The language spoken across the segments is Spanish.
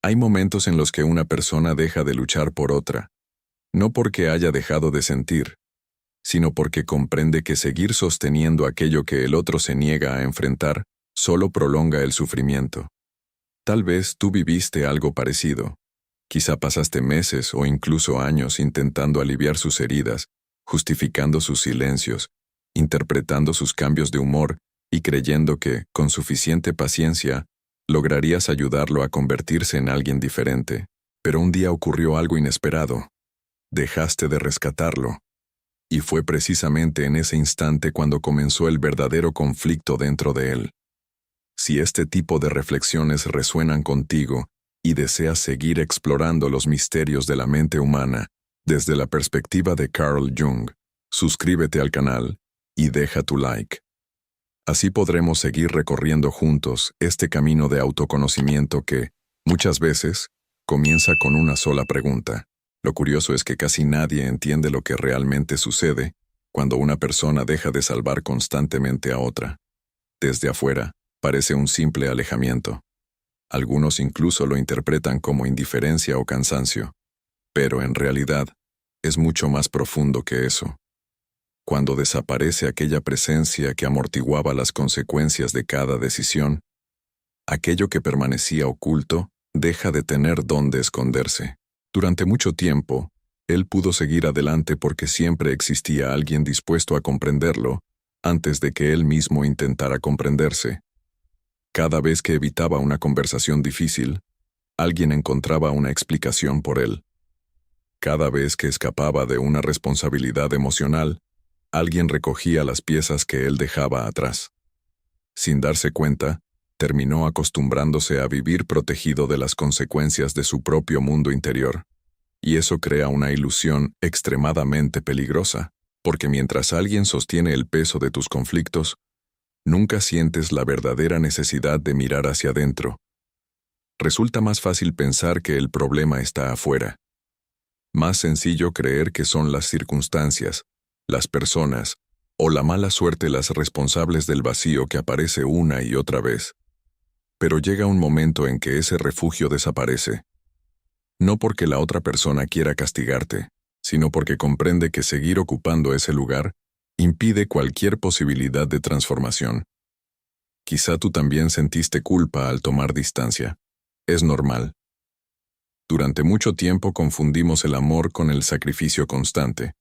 Hay momentos en los que una persona deja de luchar por otra, no porque haya dejado de sentir, sino porque comprende que seguir sosteniendo aquello que el otro se niega a enfrentar solo prolonga el sufrimiento. Tal vez tú viviste algo parecido. Quizá pasaste meses o incluso años intentando aliviar sus heridas, justificando sus silencios, interpretando sus cambios de humor y creyendo que, con suficiente paciencia, lograrías ayudarlo a convertirse en alguien diferente. Pero un día ocurrió algo inesperado. Dejaste de rescatarlo. Y fue precisamente en ese instante cuando comenzó el verdadero conflicto dentro de él. Si este tipo de reflexiones resuenan contigo y deseas seguir explorando los misterios de la mente humana desde la perspectiva de Carl Jung, suscríbete al canal y deja tu like. Así podremos seguir recorriendo juntos este camino de autoconocimiento que, muchas veces, comienza con una sola pregunta. Lo curioso es que casi nadie entiende lo que realmente sucede cuando una persona deja de salvar constantemente a otra. Desde afuera, parece un simple alejamiento. Algunos incluso lo interpretan como indiferencia o cansancio, pero en realidad es mucho más profundo que eso. Cuando desaparece aquella presencia que amortiguaba las consecuencias de cada decisión, aquello que permanecía oculto deja de tener dónde esconderse. Durante mucho tiempo, él pudo seguir adelante porque siempre existía alguien dispuesto a comprenderlo antes de que él mismo intentara comprenderse. Cada vez que evitaba una conversación difícil, alguien encontraba una explicación por él. Cada vez que escapaba de una responsabilidad emocional, alguien recogía las piezas que él dejaba atrás. Sin darse cuenta, terminó acostumbrándose a vivir protegido de las consecuencias de su propio mundo interior. Y eso crea una ilusión extremadamente peligrosa, porque mientras alguien sostiene el peso de tus conflictos, nunca sientes la verdadera necesidad de mirar hacia adentro. Resulta más fácil pensar que el problema está afuera. Más sencillo creer que son las circunstancias, las personas, o la mala suerte las responsables del vacío que aparece una y otra vez. Pero llega un momento en que ese refugio desaparece. No porque la otra persona quiera castigarte, sino porque comprende que seguir ocupando ese lugar impide cualquier posibilidad de transformación. Quizá tú también sentiste culpa al tomar distancia. Es normal. Durante mucho tiempo confundimos el amor con el sacrificio constante.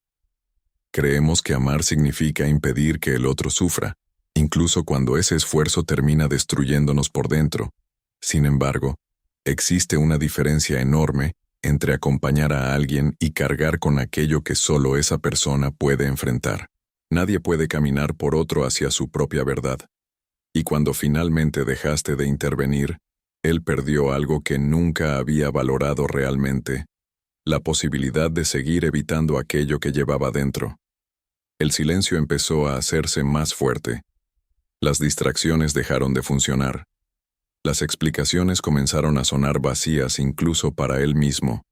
Creemos que amar significa impedir que el otro sufra, incluso cuando ese esfuerzo termina destruyéndonos por dentro. Sin embargo, existe una diferencia enorme entre acompañar a alguien y cargar con aquello que solo esa persona puede enfrentar. Nadie puede caminar por otro hacia su propia verdad. Y cuando finalmente dejaste de intervenir, él perdió algo que nunca había valorado realmente: la posibilidad de seguir evitando aquello que llevaba dentro. El silencio empezó a hacerse más fuerte. Las distracciones dejaron de funcionar. Las explicaciones comenzaron a sonar vacías incluso para él mismo,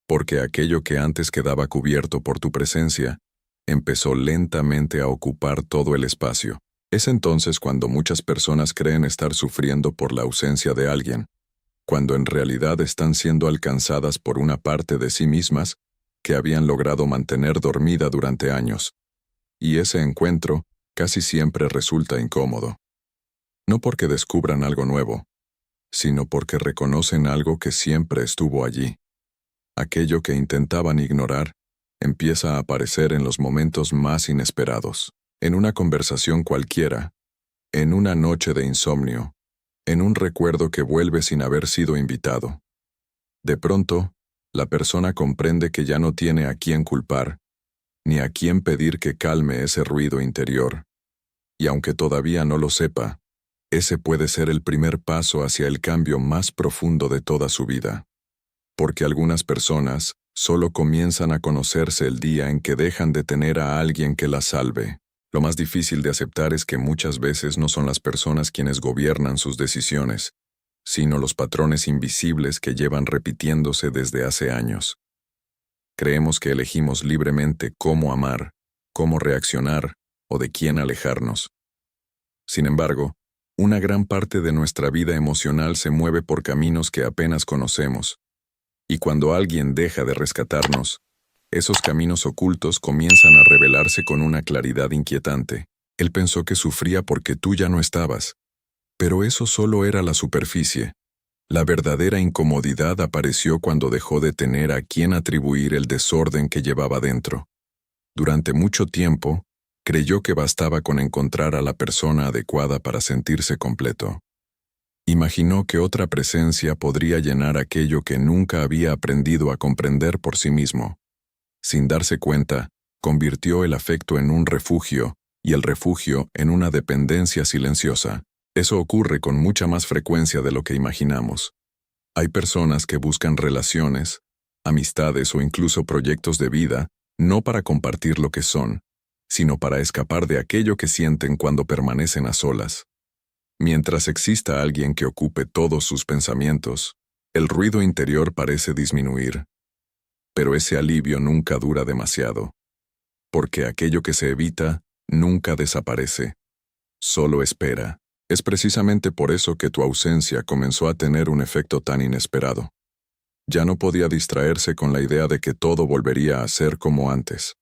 porque aquello que antes quedaba cubierto por tu presencia empezó lentamente a ocupar todo el espacio. Es entonces cuando muchas personas creen estar sufriendo por la ausencia de alguien, cuando en realidad están siendo alcanzadas por una parte de sí mismas que habían logrado mantener dormida durante años. Y ese encuentro casi siempre resulta incómodo. No porque descubran algo nuevo, sino porque reconocen algo que siempre estuvo allí. Aquello que intentaban ignorar empieza a aparecer en los momentos más inesperados. En una conversación cualquiera, en una noche de insomnio, en un recuerdo que vuelve sin haber sido invitado. De pronto, la persona comprende que ya no tiene a quién culpar, ni a quién pedir que calme ese ruido interior. Y aunque todavía no lo sepa, ese puede ser el primer paso hacia el cambio más profundo de toda su vida. Porque algunas personas solo comienzan a conocerse el día en que dejan de tener a alguien que las salve. Lo más difícil de aceptar es que muchas veces no son las personas quienes gobiernan sus decisiones, sino los patrones invisibles que llevan repitiéndose desde hace años. Creemos que elegimos libremente cómo amar, cómo reaccionar o de quién alejarnos. Sin embargo, Una gran parte de nuestra vida emocional se mueve por caminos que apenas conocemos, y cuando alguien deja de rescatarnos, esos caminos ocultos comienzan a revelarse con una claridad inquietante. Él pensó que sufría porque tú ya no estabas, pero eso solo era la superficie. La verdadera incomodidad apareció cuando dejó de tener a quien atribuir el desorden que llevaba dentro. Durante mucho tiempo, creyó que bastaba con encontrar a la persona adecuada para sentirse completo. Imaginó que otra presencia podría llenar aquello que nunca había aprendido a comprender por sí mismo. Sin darse cuenta, convirtió el afecto en un refugio y el refugio en una dependencia silenciosa. Eso ocurre con mucha más frecuencia de lo que imaginamos. Hay personas que buscan relaciones, amistades o incluso proyectos de vida, no para compartir lo que son, sino para escapar de aquello que sienten cuando permanecen a solas. Mientras exista alguien que ocupe todos sus pensamientos, el ruido interior parece disminuir. Pero ese alivio nunca dura demasiado, porque aquello que se evita nunca desaparece, solo espera. Es precisamente por eso que tu ausencia comenzó a tener un efecto tan inesperado. Ya no podía distraerse con la idea de que todo volvería a ser como antes.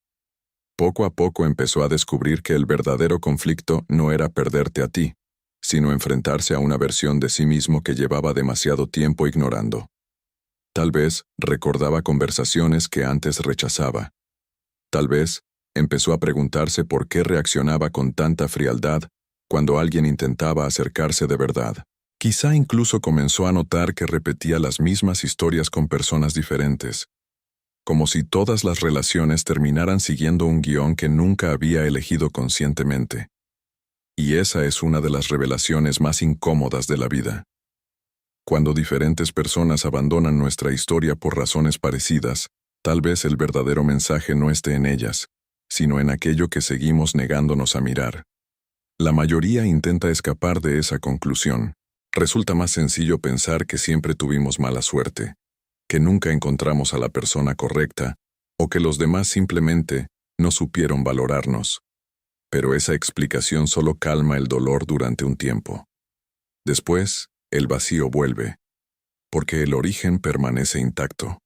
Poco a poco empezó a descubrir que el verdadero conflicto no era perderte a ti, sino enfrentarse a una versión de sí mismo que llevaba demasiado tiempo ignorando. Tal vez recordaba conversaciones que antes rechazaba. Tal vez empezó a preguntarse por qué reaccionaba con tanta frialdad cuando alguien intentaba acercarse de verdad. Quizá incluso comenzó a notar que repetía las mismas historias con personas diferentes, como si todas las relaciones terminaran siguiendo un guión que nunca había elegido conscientemente. Y esa es una de las revelaciones más incómodas de la vida. Cuando diferentes personas abandonan nuestra historia por razones parecidas, tal vez el verdadero mensaje no esté en ellas, sino en aquello que seguimos negándonos a mirar. La mayoría intenta escapar de esa conclusión. Resulta más sencillo pensar que siempre tuvimos mala suerte, que nunca encontramos a la persona correcta, o que los demás simplemente no supieron valorarnos. Pero esa explicación solo calma el dolor durante un tiempo. Después, el vacío vuelve, porque el origen permanece intacto.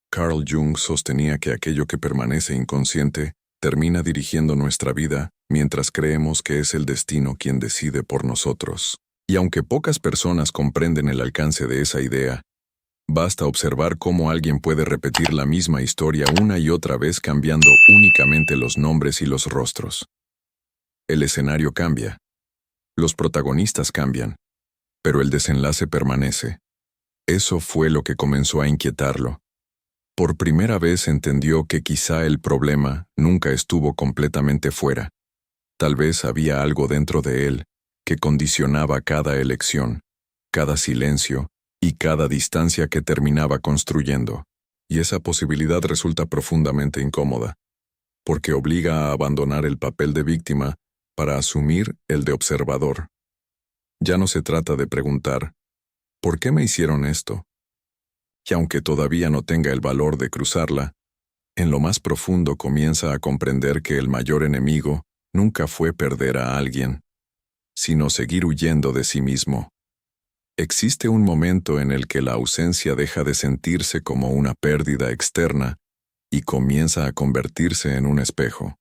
Carl Jung sostenía que aquello que permanece inconsciente termina dirigiendo nuestra vida mientras creemos que es el destino quien decide por nosotros. Y aunque pocas personas comprenden el alcance de esa idea, basta observar cómo alguien puede repetir la misma historia una y otra vez cambiando únicamente los nombres y los rostros. El escenario cambia, los protagonistas cambian, pero el desenlace permanece. Eso fue lo que comenzó a inquietarlo. Por primera vez entendió que quizá el problema nunca estuvo completamente fuera. Tal vez había algo dentro de él que condicionaba cada elección, cada silencio y cada distancia que terminaba construyendo. Y esa posibilidad resulta profundamente incómoda, porque obliga a abandonar el papel de víctima para asumir el de observador. Ya no se trata de preguntar, ¿por qué me hicieron esto? Y aunque todavía no tenga el valor de cruzarla, en lo más profundo comienza a comprender que el mayor enemigo nunca fue perder a alguien, sino seguir huyendo de sí mismo. Existe un momento en el que la ausencia deja de sentirse como una pérdida externa y comienza a convertirse en un espejo.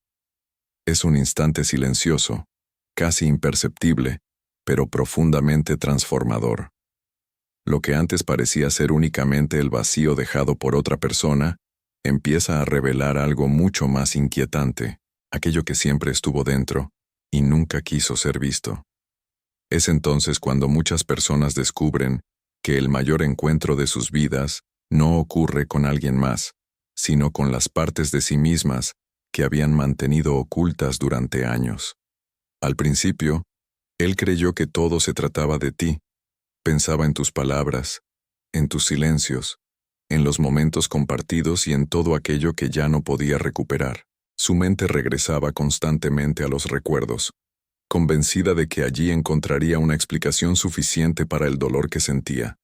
Es un instante silencioso, casi imperceptible, pero profundamente transformador. Lo que antes parecía ser únicamente el vacío dejado por otra persona, empieza a revelar algo mucho más inquietante, aquello que siempre estuvo dentro y nunca quiso ser visto. Es entonces cuando muchas personas descubren que el mayor encuentro de sus vidas no ocurre con alguien más, sino con las partes de sí mismas que habían mantenido ocultas durante años. Al principio, él creyó que todo se trataba de ti. Pensaba en tus palabras, en tus silencios, en los momentos compartidos y en todo aquello que ya no podía recuperar. Su mente regresaba constantemente a los recuerdos, convencida de que allí encontraría una explicación suficiente para el dolor que sentía.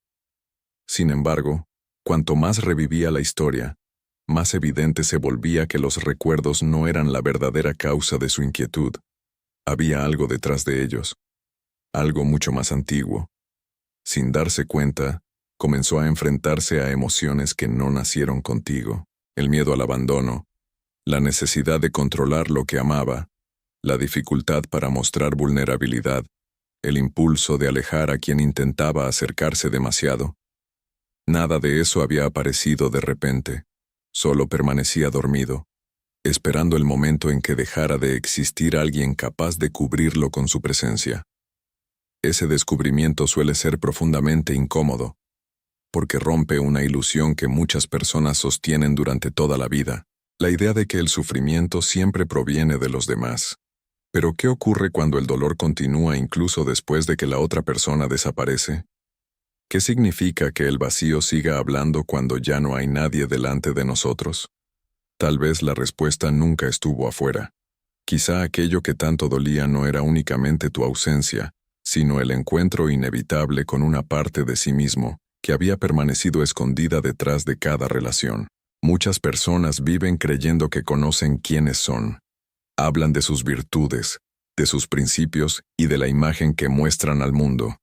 Sin embargo, cuanto más revivía la historia, más evidente se volvía que los recuerdos no eran la verdadera causa de su inquietud. Había algo detrás de ellos. algo mucho más antiguo. Sin darse cuenta, comenzó a enfrentarse a emociones que no nacieron contigo: el miedo al abandono, la necesidad de controlar lo que amaba, la dificultad para mostrar vulnerabilidad, el impulso de alejar a quien intentaba acercarse demasiado. Nada de eso había aparecido de repente, solo permanecía dormido, esperando el momento en que dejara de existir alguien capaz de cubrirlo con su presencia. Ese descubrimiento suele ser profundamente incómodo, porque rompe una ilusión que muchas personas sostienen durante toda la vida, la idea de que el sufrimiento siempre proviene de los demás. Pero ¿qué ocurre cuando el dolor continúa incluso después de que la otra persona desaparece? ¿Qué significa que el vacío siga hablando cuando ya no hay nadie delante de nosotros? Tal vez la respuesta nunca estuvo afuera. Quizá aquello que tanto dolía no era únicamente tu ausencia, sino el encuentro inevitable con una parte de sí mismo, que había permanecido escondida detrás de cada relación. Muchas personas viven creyendo que conocen quiénes son. Hablan de sus virtudes, de sus principios y de la imagen que muestran al mundo.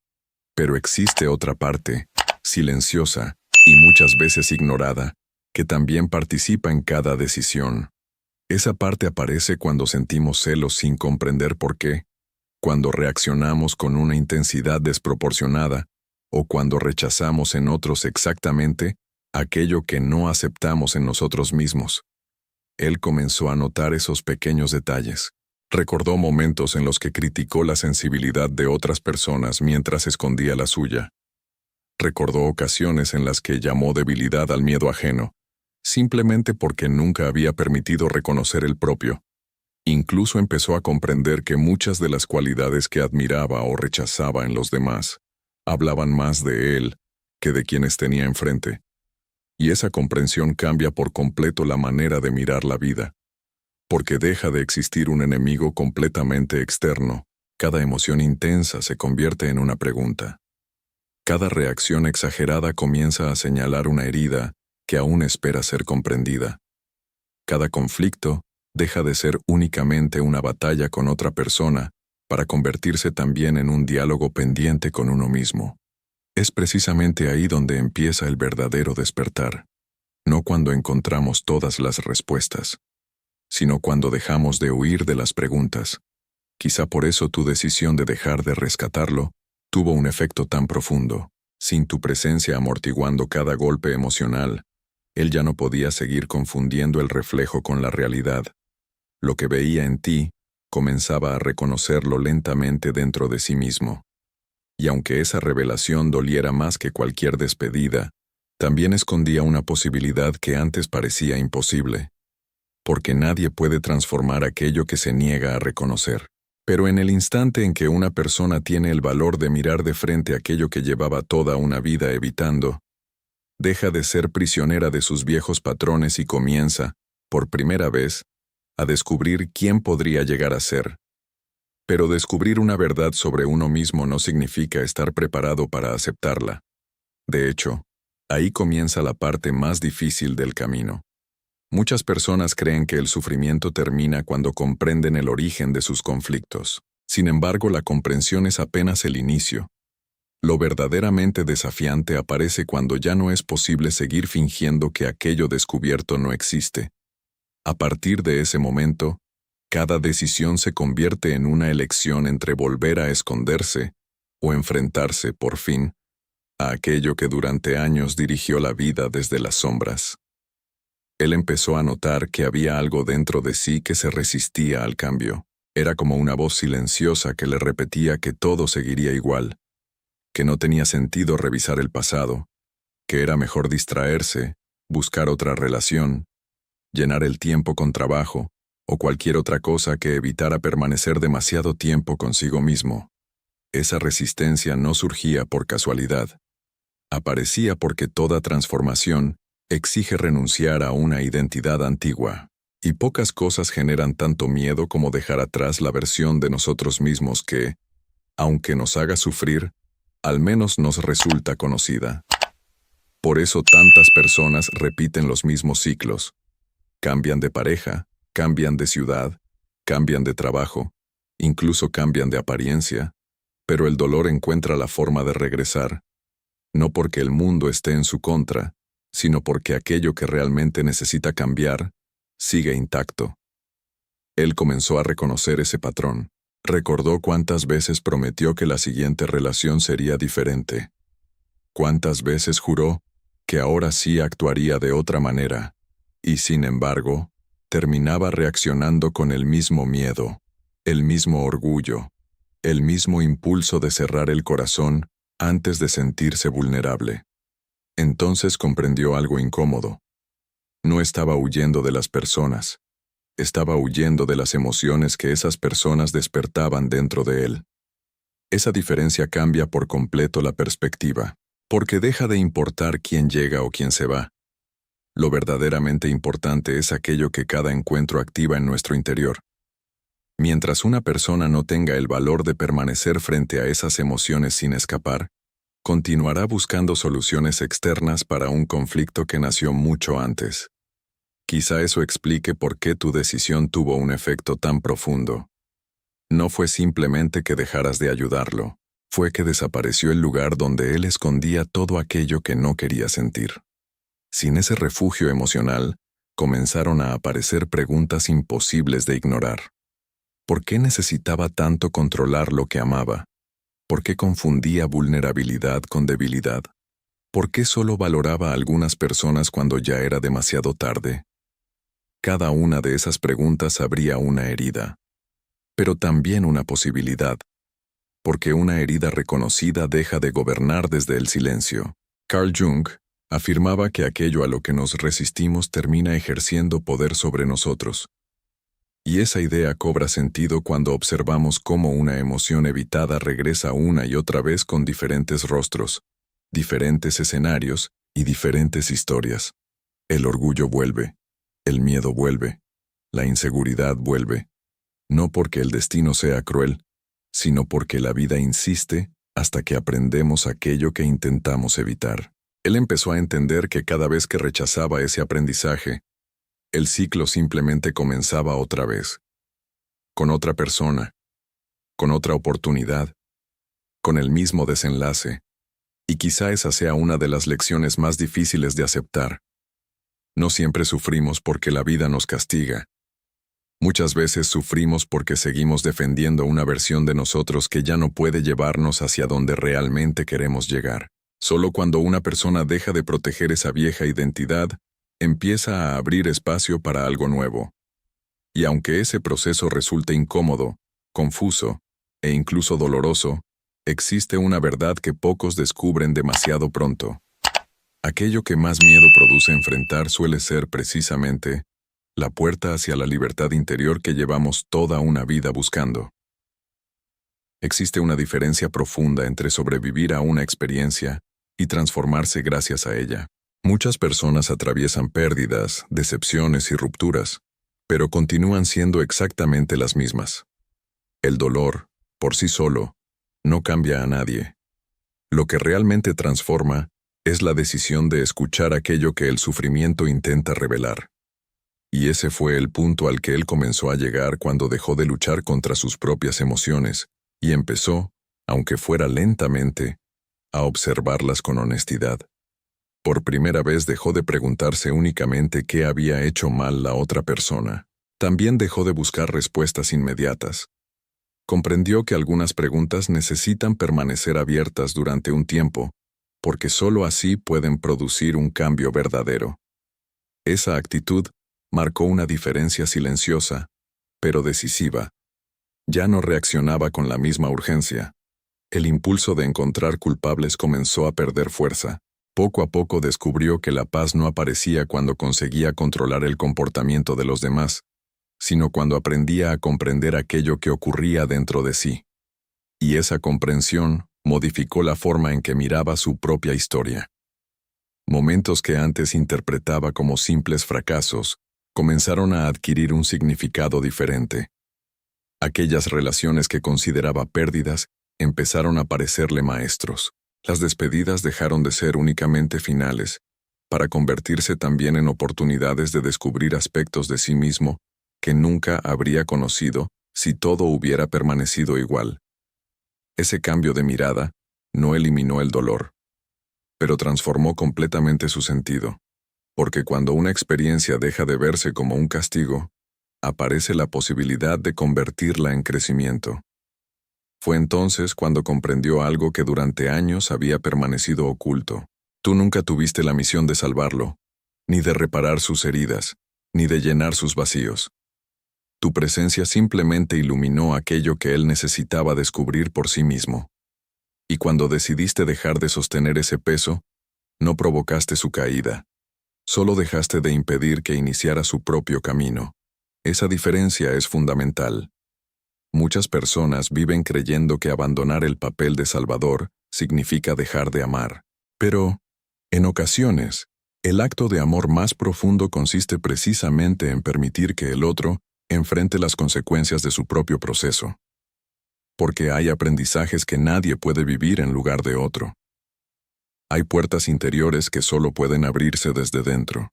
Pero existe otra parte, silenciosa y muchas veces ignorada, que también participa en cada decisión. Esa parte aparece cuando sentimos celos sin comprender por qué, cuando reaccionamos con una intensidad desproporcionada, o cuando rechazamos en otros exactamente aquello que no aceptamos en nosotros mismos. Él comenzó a notar esos pequeños detalles. Recordó momentos en los que criticó la sensibilidad de otras personas mientras escondía la suya. Recordó ocasiones en las que llamó debilidad al miedo ajeno, simplemente porque nunca había permitido reconocer el propio. Incluso empezó a comprender que muchas de las cualidades que admiraba o rechazaba en los demás hablaban más de él que de quienes tenía enfrente. Y esa comprensión cambia por completo la manera de mirar la vida, porque deja de existir un enemigo completamente externo. Cada emoción intensa se convierte en una pregunta. Cada reacción exagerada comienza a señalar una herida que aún espera ser comprendida. Cada conflicto deja de ser únicamente una batalla con otra persona para convertirse también en un diálogo pendiente con uno mismo. Es precisamente ahí donde empieza el verdadero despertar, no cuando encontramos todas las respuestas, sino cuando dejamos de huir de las preguntas. Quizá por eso tu decisión de dejar de rescatarlo tuvo un efecto tan profundo. Sin tu presencia amortiguando cada golpe emocional, él ya no podía seguir confundiendo el reflejo con la realidad. Lo que veía en ti comenzaba a reconocerlo lentamente dentro de sí mismo. Y aunque esa revelación doliera más que cualquier despedida, también escondía una posibilidad que antes parecía imposible. Porque nadie puede transformar aquello que se niega a reconocer. Pero en el instante en que una persona tiene el valor de mirar de frente aquello que llevaba toda una vida evitando, deja de ser prisionera de sus viejos patrones y comienza, por primera vez, a descubrir quién podría llegar a ser. Pero descubrir una verdad sobre uno mismo no significa estar preparado para aceptarla. De hecho, ahí comienza la parte más difícil del camino. Muchas personas creen que el sufrimiento termina cuando comprenden el origen de sus conflictos. Sin embargo, la comprensión es apenas el inicio. Lo verdaderamente desafiante aparece cuando ya no es posible seguir fingiendo que aquello descubierto no existe. A partir de ese momento, cada decisión se convierte en una elección entre volver a esconderse o enfrentarse, por fin, a aquello que durante años dirigió la vida desde las sombras. Él empezó a notar que había algo dentro de sí que se resistía al cambio. Era como una voz silenciosa que le repetía que todo seguiría igual, que no tenía sentido revisar el pasado, que era mejor distraerse, buscar otra relación, llenar el tiempo con trabajo, o cualquier otra cosa que evitara permanecer demasiado tiempo consigo mismo. Esa resistencia no surgía por casualidad. Aparecía porque toda transformación exige renunciar a una identidad antigua, y pocas cosas generan tanto miedo como dejar atrás la versión de nosotros mismos que, aunque nos haga sufrir, al menos nos resulta conocida. Por eso tantas personas repiten los mismos ciclos. Cambian de pareja, cambian de ciudad, cambian de trabajo, incluso cambian de apariencia, Pero el dolor encuentra la forma de regresar, no porque el mundo esté en su contra, sino porque aquello que realmente necesita cambiar sigue intacto. Él comenzó a reconocer ese patrón. Recordó cuántas veces prometió que la siguiente relación sería diferente. Cuántas veces juró que ahora sí actuaría de otra manera, y sin embargo, terminaba reaccionando con el mismo miedo, el mismo orgullo, el mismo impulso de cerrar el corazón antes de sentirse vulnerable. Entonces comprendió algo incómodo. No estaba huyendo de las personas, estaba huyendo de las emociones que esas personas despertaban dentro de él. Esa diferencia cambia por completo la perspectiva, porque deja de importar quién llega o quién se va. Lo verdaderamente importante es aquello que cada encuentro activa en nuestro interior. Mientras una persona no tenga el valor de permanecer frente a esas emociones sin escapar, continuará buscando soluciones externas para un conflicto que nació mucho antes. Quizá eso explique por qué tu decisión tuvo un efecto tan profundo. No fue simplemente que dejaras de ayudarlo, fue que desapareció el lugar donde él escondía todo aquello que no quería sentir. Sin ese refugio emocional, comenzaron a aparecer preguntas imposibles de ignorar. ¿Por qué necesitaba tanto controlar lo que amaba? ¿Por qué confundía vulnerabilidad con debilidad? ¿Por qué solo valoraba a algunas personas cuando ya era demasiado tarde? Cada una de esas preguntas abría una herida, pero también una posibilidad, porque una herida reconocida deja de gobernar desde el silencio. Carl Jung afirmaba que aquello a lo que nos resistimos termina ejerciendo poder sobre nosotros. Y esa idea cobra sentido cuando observamos cómo una emoción evitada regresa una y otra vez con diferentes rostros, diferentes escenarios y diferentes historias. El orgullo vuelve, el miedo vuelve, la inseguridad vuelve, no porque el destino sea cruel, sino porque la vida insiste hasta que aprendemos aquello que intentamos evitar. Él empezó a entender que cada vez que rechazaba ese aprendizaje, el ciclo simplemente comenzaba otra vez, con otra persona, con otra oportunidad, con el mismo desenlace, y quizá esa sea una de las lecciones más difíciles de aceptar. No siempre sufrimos porque la vida nos castiga. Muchas veces sufrimos porque seguimos defendiendo una versión de nosotros que ya no puede llevarnos hacia donde realmente queremos llegar. Solo cuando una persona deja de proteger esa vieja identidad, empieza a abrir espacio para algo nuevo. Y aunque ese proceso resulte incómodo, confuso e incluso doloroso, existe una verdad que pocos descubren demasiado pronto. Aquello que más miedo produce enfrentar suele ser precisamente la puerta hacia la libertad interior que llevamos toda una vida buscando. Existe una diferencia profunda entre sobrevivir a una experiencia y transformarse gracias a ella. Muchas personas atraviesan pérdidas, decepciones y rupturas, pero continúan siendo exactamente las mismas. El dolor, por sí solo, no cambia a nadie. Lo que realmente transforma es la decisión de escuchar aquello que el sufrimiento intenta revelar. Y ese fue el punto al que él comenzó a llegar cuando dejó de luchar contra sus propias emociones y empezó, aunque fuera lentamente, a observarlas con honestidad. Por primera vez dejó de preguntarse únicamente qué había hecho mal la otra persona. También dejó de buscar respuestas inmediatas. Comprendió que algunas preguntas necesitan permanecer abiertas durante un tiempo, porque sólo así pueden producir un cambio verdadero. Esa actitud marcó una diferencia silenciosa, pero decisiva. Ya no reaccionaba con la misma urgencia. El impulso de encontrar culpables comenzó a perder fuerza. Poco a poco descubrió que la paz no aparecía cuando conseguía controlar el comportamiento de los demás, sino cuando aprendía a comprender aquello que ocurría dentro de sí. Y esa comprensión modificó la forma en que miraba su propia historia. Momentos que antes interpretaba como simples fracasos, comenzaron a adquirir un significado diferente. Aquellas relaciones que consideraba pérdidas empezaron a parecerle maestros. Las despedidas dejaron de ser únicamente finales, para convertirse también en oportunidades de descubrir aspectos de sí mismo que nunca habría conocido si todo hubiera permanecido igual. Ese cambio de mirada no eliminó el dolor, pero transformó completamente su sentido, porque cuando una experiencia deja de verse como un castigo, aparece la posibilidad de convertirla en crecimiento. Fue entonces cuando comprendió algo que durante años había permanecido oculto. Tú nunca tuviste la misión de salvarlo, ni de reparar sus heridas, ni de llenar sus vacíos. Tu presencia simplemente iluminó aquello que él necesitaba descubrir por sí mismo. Y cuando decidiste dejar de sostener ese peso, no provocaste su caída. Solo dejaste de impedir que iniciara su propio camino. Esa diferencia es fundamental. Muchas personas viven creyendo que abandonar el papel de salvador significa dejar de amar. Pero, en ocasiones, el acto de amor más profundo consiste precisamente en permitir que el otro enfrente las consecuencias de su propio proceso. Porque hay aprendizajes que nadie puede vivir en lugar de otro. Hay puertas interiores que solo pueden abrirse desde dentro.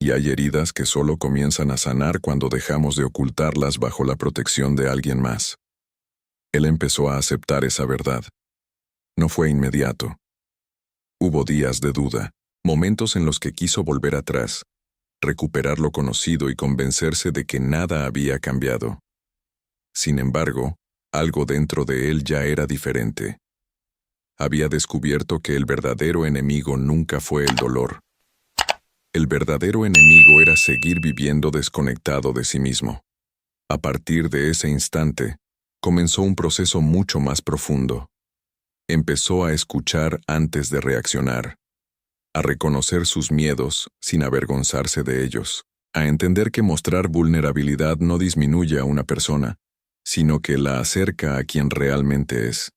Y hay heridas que solo comienzan a sanar cuando dejamos de ocultarlas bajo la protección de alguien más. Él empezó a aceptar esa verdad. No fue inmediato. Hubo días de duda, momentos en los que quiso volver atrás, recuperar lo conocido y convencerse de que nada había cambiado. Sin embargo, algo dentro de él ya era diferente. Había descubierto que el verdadero enemigo nunca fue el dolor. El verdadero enemigo era seguir viviendo desconectado de sí mismo. A partir de ese instante, comenzó un proceso mucho más profundo. Empezó a escuchar antes de reaccionar, a reconocer sus miedos sin avergonzarse de ellos, a entender que mostrar vulnerabilidad no disminuye a una persona, sino que la acerca a quien realmente es.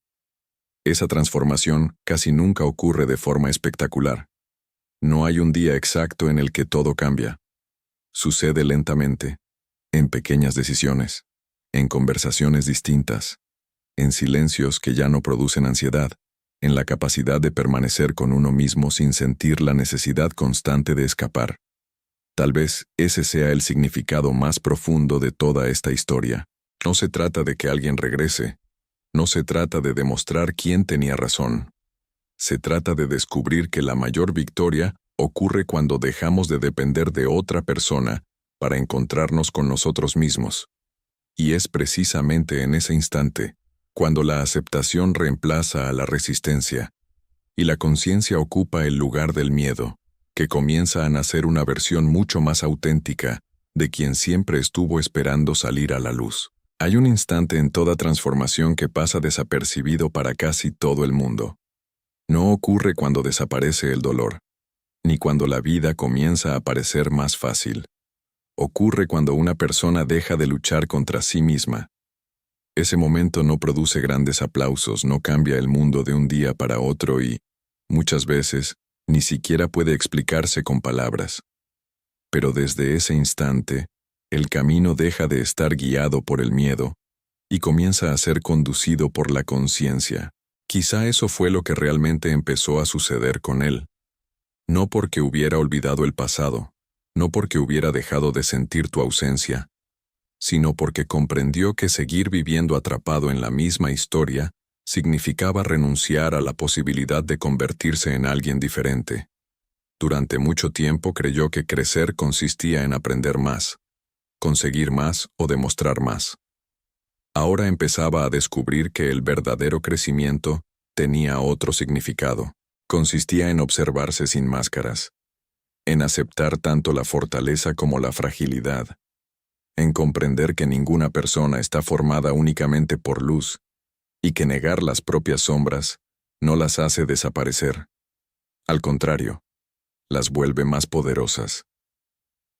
Esa transformación casi nunca ocurre de forma espectacular. No hay un día exacto en el que todo cambia. Sucede lentamente, en pequeñas decisiones, en conversaciones distintas, en silencios que ya no producen ansiedad, en la capacidad de permanecer con uno mismo sin sentir la necesidad constante de escapar. Tal vez ese sea el significado más profundo de toda esta historia. No se trata de que alguien regrese, no se trata de demostrar quién tenía razón. Se trata de descubrir que la mayor victoria ocurre cuando dejamos de depender de otra persona para encontrarnos con nosotros mismos. Y es precisamente en ese instante, cuando la aceptación reemplaza a la resistencia, y la conciencia ocupa el lugar del miedo, que comienza a nacer una versión mucho más auténtica de quien siempre estuvo esperando salir a la luz. Hay un instante en toda transformación que pasa desapercibido para casi todo el mundo. No ocurre cuando desaparece el dolor, ni cuando la vida comienza a parecer más fácil. Ocurre cuando una persona deja de luchar contra sí misma. Ese momento no produce grandes aplausos, no cambia el mundo de un día para otro y, muchas veces, ni siquiera puede explicarse con palabras. Pero desde ese instante, el camino deja de estar guiado por el miedo y comienza a ser conducido por la conciencia. Quizá eso fue lo que realmente empezó a suceder con él. No porque hubiera olvidado el pasado, no porque hubiera dejado de sentir tu ausencia, sino porque comprendió que seguir viviendo atrapado en la misma historia significaba renunciar a la posibilidad de convertirse en alguien diferente. Durante mucho tiempo creyó que crecer consistía en aprender más, conseguir más o demostrar más. Ahora empezaba a descubrir que el verdadero crecimiento tenía otro significado. Consistía en observarse sin máscaras, en aceptar tanto la fortaleza como la fragilidad, en comprender que ninguna persona está formada únicamente por luz y que negar las propias sombras no las hace desaparecer. Al contrario, las vuelve más poderosas.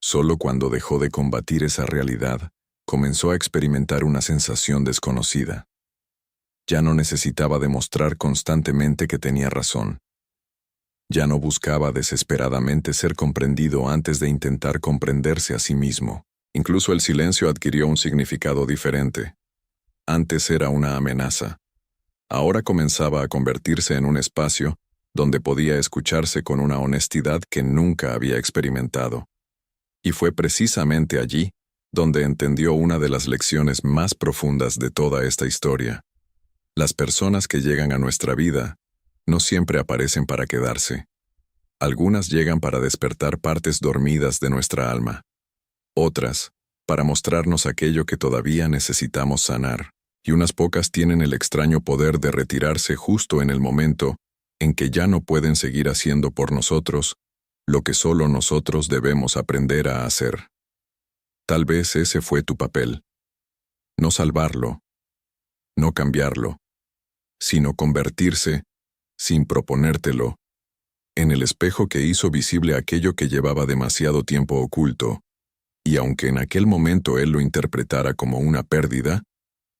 Solo cuando dejó de combatir esa realidad, comenzó a experimentar una sensación desconocida. Ya no necesitaba demostrar constantemente que tenía razón. Ya no buscaba desesperadamente ser comprendido antes de intentar comprenderse a sí mismo. Incluso el silencio adquirió un significado diferente. Antes era una amenaza. Ahora comenzaba a convertirse en un espacio donde podía escucharse con una honestidad que nunca había experimentado. Y fue precisamente allí donde entendió una de las lecciones más profundas de toda esta historia. Las personas que llegan a nuestra vida no siempre aparecen para quedarse. Algunas llegan para despertar partes dormidas de nuestra alma. Otras, para mostrarnos aquello que todavía necesitamos sanar. Y unas pocas tienen el extraño poder de retirarse justo en el momento en que ya no pueden seguir haciendo por nosotros lo que solo nosotros debemos aprender a hacer. Tal vez ese fue tu papel. No salvarlo, no cambiarlo, sino convertirse, sin proponértelo, en el espejo que hizo visible aquello que llevaba demasiado tiempo oculto, y aunque en aquel momento él lo interpretara como una pérdida,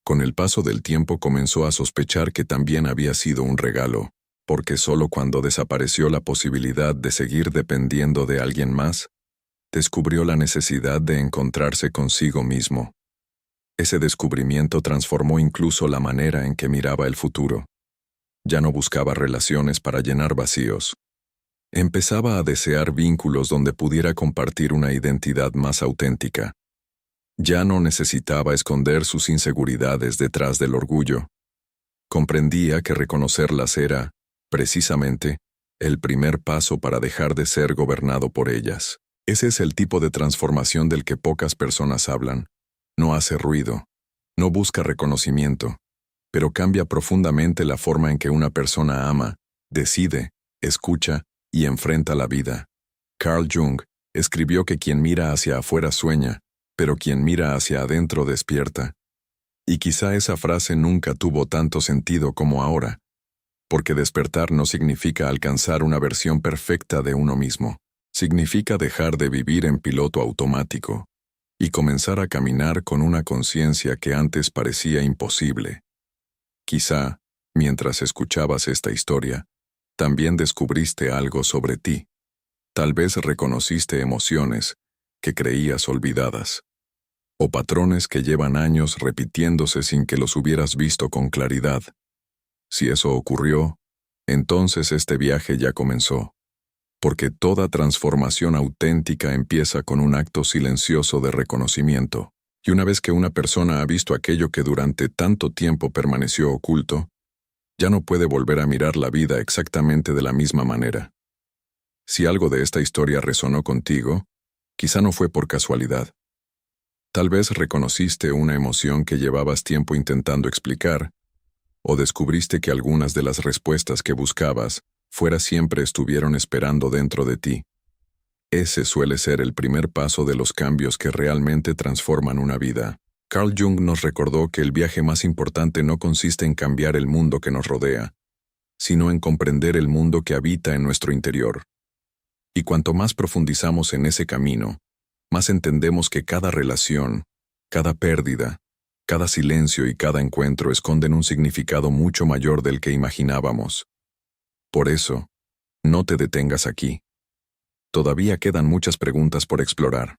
con el paso del tiempo comenzó a sospechar que también había sido un regalo, porque solo cuando desapareció la posibilidad de seguir dependiendo de alguien más, descubrió la necesidad de encontrarse consigo mismo. Ese descubrimiento transformó incluso la manera en que miraba el futuro. Ya no buscaba relaciones para llenar vacíos. Empezaba a desear vínculos donde pudiera compartir una identidad más auténtica. Ya no necesitaba esconder sus inseguridades detrás del orgullo. Comprendía que reconocerlas era, precisamente, el primer paso para dejar de ser gobernado por ellas. Ese es el tipo de transformación del que pocas personas hablan. No hace ruido, no busca reconocimiento, pero cambia profundamente la forma en que una persona ama, decide, escucha y enfrenta la vida. Carl Jung escribió que quien mira hacia afuera sueña, pero quien mira hacia adentro despierta. Y quizá esa frase nunca tuvo tanto sentido como ahora, porque despertar no significa alcanzar una versión perfecta de uno mismo. Significa dejar de vivir en piloto automático y comenzar a caminar con una conciencia que antes parecía imposible. Quizá, mientras escuchabas esta historia, también descubriste algo sobre ti. Tal vez reconociste emociones que creías olvidadas, o patrones que llevan años repitiéndose sin que los hubieras visto con claridad. Si eso ocurrió, entonces este viaje ya comenzó, porque toda transformación auténtica empieza con un acto silencioso de reconocimiento. Y una vez que una persona ha visto aquello que durante tanto tiempo permaneció oculto, ya no puede volver a mirar la vida exactamente de la misma manera. Si algo de esta historia resonó contigo, quizá no fue por casualidad. Tal vez reconociste una emoción que llevabas tiempo intentando explicar, o descubriste que algunas de las respuestas que buscabas fuera siempre estuvieron esperando dentro de ti. Ese suele ser el primer paso de los cambios que realmente transforman una vida. Carl Jung nos recordó que el viaje más importante no consiste en cambiar el mundo que nos rodea, sino en comprender el mundo que habita en nuestro interior. Y cuanto más profundizamos en ese camino, más entendemos que cada relación, cada pérdida, cada silencio y cada encuentro esconden un significado mucho mayor del que imaginábamos. Por eso, no te detengas aquí. Todavía quedan muchas preguntas por explorar.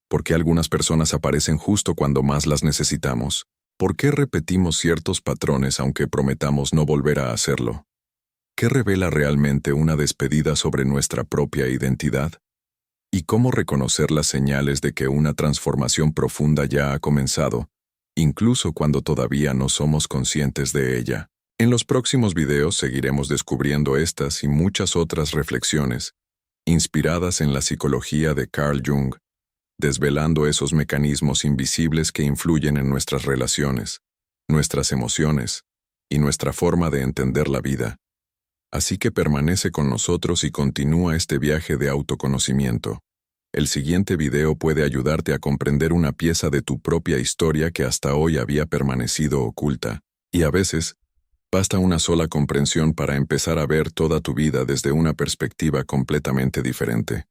¿Por qué algunas personas aparecen justo cuando más las necesitamos? ¿Por qué repetimos ciertos patrones aunque prometamos no volver a hacerlo? ¿Qué revela realmente una despedida sobre nuestra propia identidad? ¿Y cómo reconocer las señales de que una transformación profunda ya ha comenzado, incluso cuando todavía no somos conscientes de ella? En los próximos videos seguiremos descubriendo estas y muchas otras reflexiones, inspiradas en la psicología de Carl Jung, desvelando esos mecanismos invisibles que influyen en nuestras relaciones, nuestras emociones y nuestra forma de entender la vida. Así que permanece con nosotros y continúa este viaje de autoconocimiento. El siguiente video puede ayudarte a comprender una pieza de tu propia historia que hasta hoy había permanecido oculta. Y a veces, basta una sola comprensión para empezar a ver toda tu vida desde una perspectiva completamente diferente.